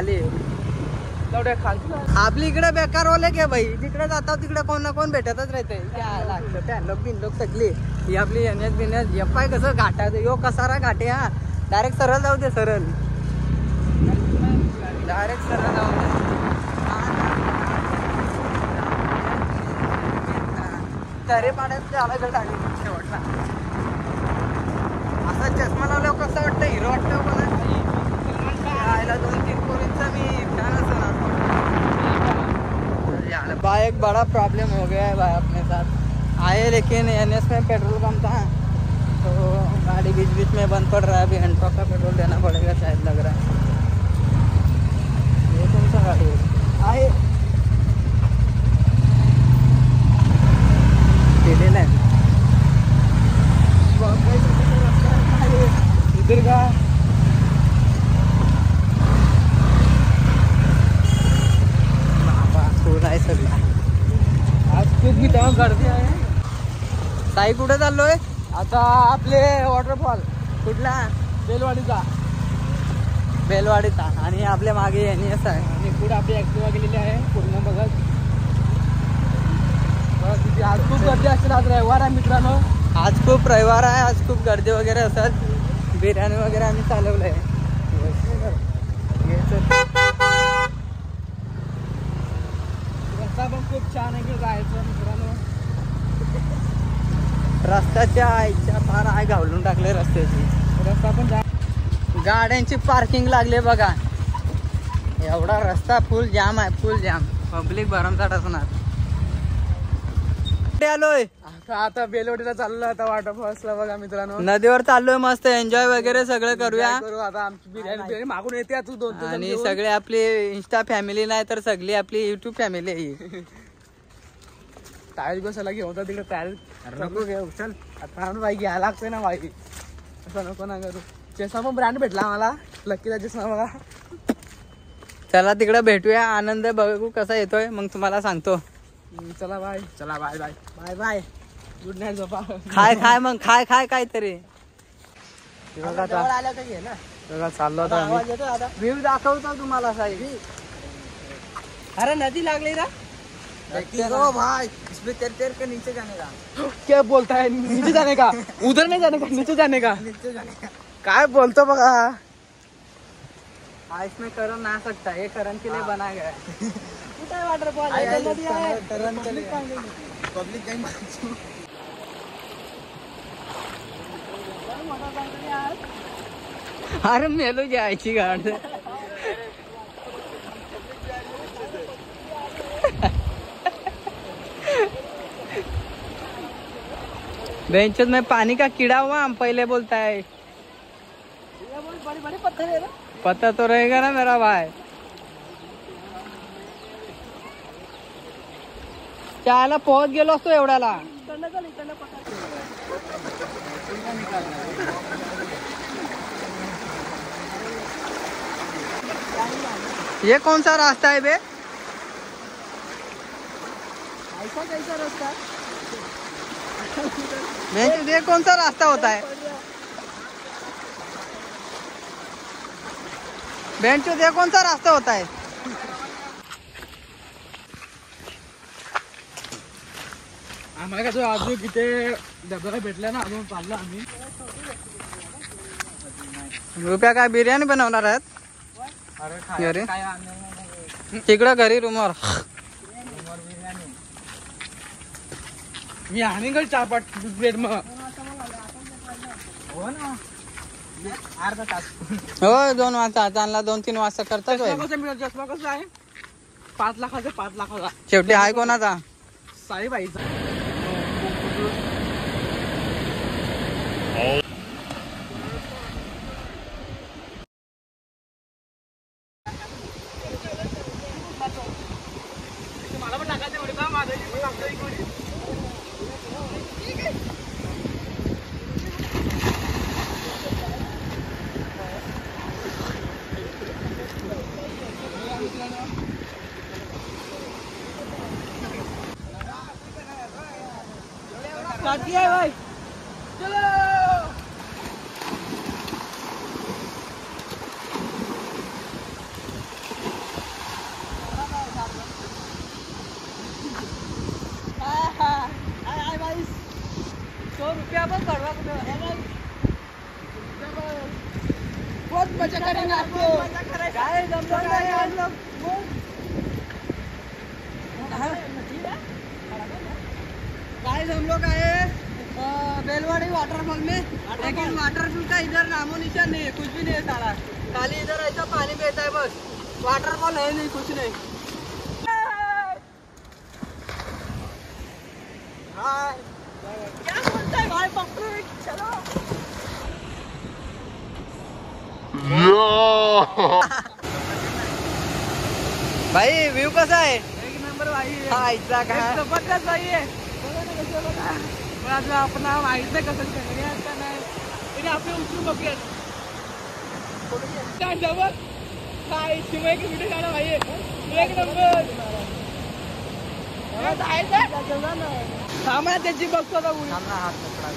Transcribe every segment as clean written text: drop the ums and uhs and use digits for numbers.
खाली आपली इकडे बेकार ओले के भाई, जिकडे जातात तिकडे कोण ना कोण भेटतच राहते. लोक सगळी ही आपली एनएस बिनएस पाय कसं घाटात यो कसारा घाटे. हा डायरेक्ट सरळ जाऊ दे, सरळ डायरेक्ट सरळ जाऊ दे. तरी पाण्यात आला टाकली शेवटला. असा चष्मा लावल्यावर कसं वाटतं, हिरो वाटतं मला. 2-3 पोरींचा मी फॅन असणार. भाई एक बड़ा प्रॉब्लम हो गया है भाई अपने साथ. आए लेकिन एनएस में पेट्रोल कम था तो गाड़ी बीच बीच में बंद पड़ रहा है. अभी घंटों का पेट्रोल देना पड़ेगा शायद, लग रहा है. ये कौन सा गाड़ी है? आए इधर का आज खूप मी तेव्हा गर्दी आहे. साई कुठे चाललोय आता? आपले वॉटरफॉल कुठला? बेलवाडीचा. आणि आपल्या मागे एनएस आहे आणि पुढे आपली ऍक्टिव्हा गेलेली आहे पूर्ण बघत. आज खूप गर्दी असेल. आज रविवार आहे मित्रांनो, आज खूप रविवार आहे. आज खूप गर्दी वगैरे असतात. बिर्याणी वगैरे आम्ही चालवलं आहे. रस्ता पण खूप छान आहे की जायचं मित्रांनो. रस्त्याच्या आईच्या फार आय घालून टाकले रस्त्याची. रस्ता पण गाड्यांची पार्किंग लागले बघा. एवढा रस्ता फुल जाम आहे, फुल जाम. पब्लिक भरमसाठ असणार. आलोय आता बेलवडीला चाललोय. आता वॉटरफॉल्सला बघा मित्रांनो, नदीवर चाललोय. मस्त एन्जॉय वगैरे सगळं करूया. आता आमची बिर्याणी मागून येते तू 2-3 आणि सगळे आपली इंस्टा फॅमिली नाही तर सगळी आपली युट्यूब फॅमिली आहे. टायर बसायला घेऊन होता तिकडे. टायर नको घेऊ, चल आता बाई घ्यायला लागतोय ना बाई. असं नको ना करू. चष्मा पण ब्रँड भेटला मला, लकीचा चष्मा बघा. चला तिकडे भेटूया. आनंद बघू कसा येतोय मग तुम्हाला सांगतो. चला बाय. चला bye bye bye bye. Good night झोपा. खाय मग खाय काहीतरी. चाललो होता व्ह्यू दाखवतो तुम्हाला साहेब. अरे नदी लागली ना भाई, इसमें तेर के नीचे जाने का. क्या बोलता है? नीचे जाने का? उधर नहीं जाने का, नीचे जाने का. नीचे जाने का काय बोलतो बघा. इसमें करंट आ सकता है, ये करंट के लिए बनाया गया है. वाटरफॉल पब्लिक अरे मेलो जायची गाडी. बेंचत में पानी का कीड़ा हुआ. हम पहले बोलता है बड़े पत्थर है ना. पता तो रहेगा ना मेरा भाई. चायला पोहोच गेलो असतो एवढ्याला. ये कौन सा रास्ता है बे? ऐसा कैसा रास्ता? ये कौन सा रास्ता होता है? बेंचो ये कौन सा रास्ता होता है? आम्हाला जो अजून किती डब्याला भेटला ना, अजून चाललो आम्ही. रुपया काय बिर्याणी बनवणार आहेत? अरे तिकडं घरी रूमवर मी आणि गल चापाट ब्रेड मग. हो ना, अर्धा तास. हो 2 वाजता चालला. 2-3 वाजता करतात. चष्मा कसा आहे? 5 लाखाचा. 5 लाखाचा शेवटी आहे. कोणाचा? साईबाईचा. मला पण टाकायचं एवढे का माझं काटी है भाई. चलो बहुत मजा करेंगे आपको। गाइस हम लोग आए बेलवाड़ी वाटरफॉल में, लेकिन वाटरफॉल का इधर नामो निशान नहीं है, कुछ भी नहीं है सारा, खाली इधर ऐसा पानी बहता है बस, वाटरफॉल है नहीं, कुछ नहीं। क्या बोलता है भाई पकड़ो, चलो। भाई व्यू कसा आहे? एक नंबर भाई, जबरदस्त भाई आहे। अपना माहित नाही कसं नाही, आपले उचलून बघूया काय शिवाय की व्हिडिओ काढा भाई, एक नंबर थांबा त्याची बघतो आता उडी, हात पकडा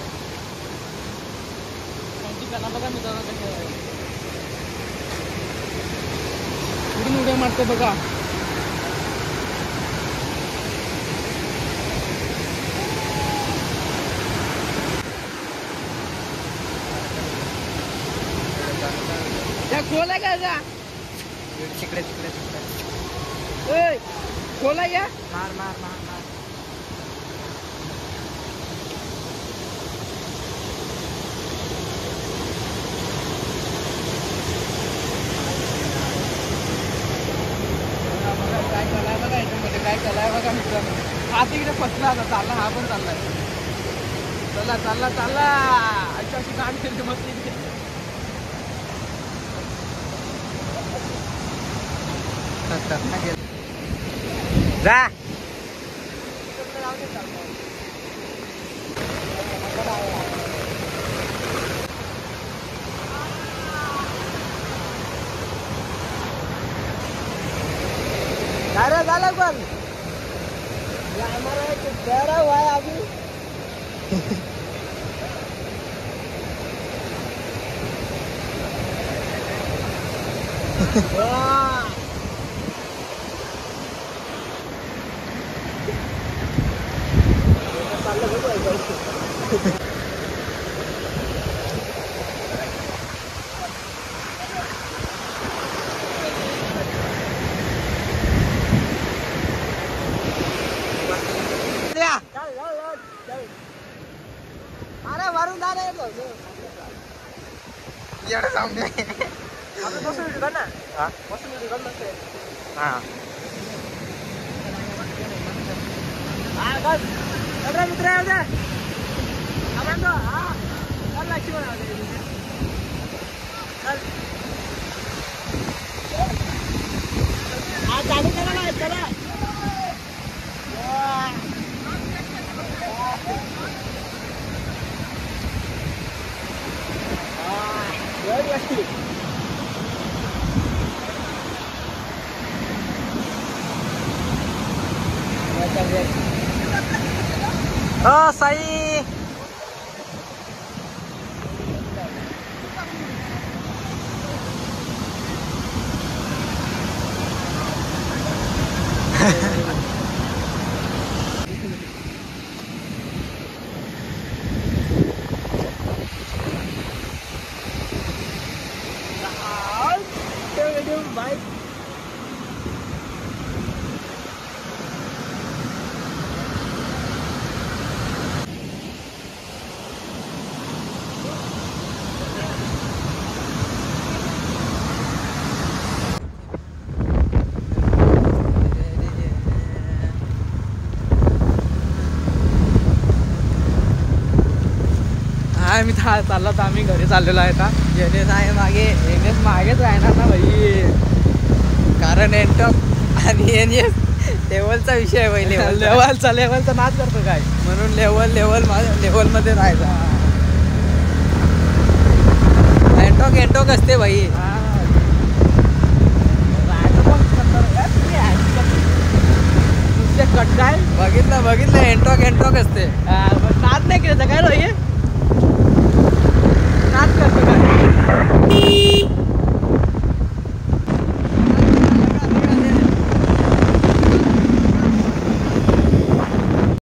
बघा मित्रांनो कशी उडून उड्या मारतो बघा। खोल आहे का जा तिकडे तिकडे तिकडे खोल आहे या, मार मार मार मार। काय चाललाय बघा याच्यामध्ये, काय चाललाय बघा मित्रांनो, हा तिकडे फसला आता, चालला हा पण चाललाय, चला चालला चालला, अशी अशी गाडी फिरते मस्त इथे। जा झालं पण हमारा ठहरा हुआ है अभी। अरे वरून जा रे येडा सामने आपण बसून व्हिडिओ काढ ना, हां बसून व्हिडिओ काढ नसते, हां हां बस अरे मित्र येऊ दे आपण तो, हां चल लक्ष्मी बनव दे चल, आज गाडी चला ना चला। Oh सही भाई मी चाललो तर आम्ही घरी चाललेलो आहे आता। एनएस आहे मागे, एनएस मागेच राहणार ना भाई, कारण एनटॉक आणि एनएस लेवलचा विषय आहे भाई, लेवलचा नाच करतो काय, म्हणून लेवलमध्ये राहायचा। एनटॉक असते भाई, नुसते कट काय बघितलं एनटॉक असते, नाच नाही केलं काय भाई।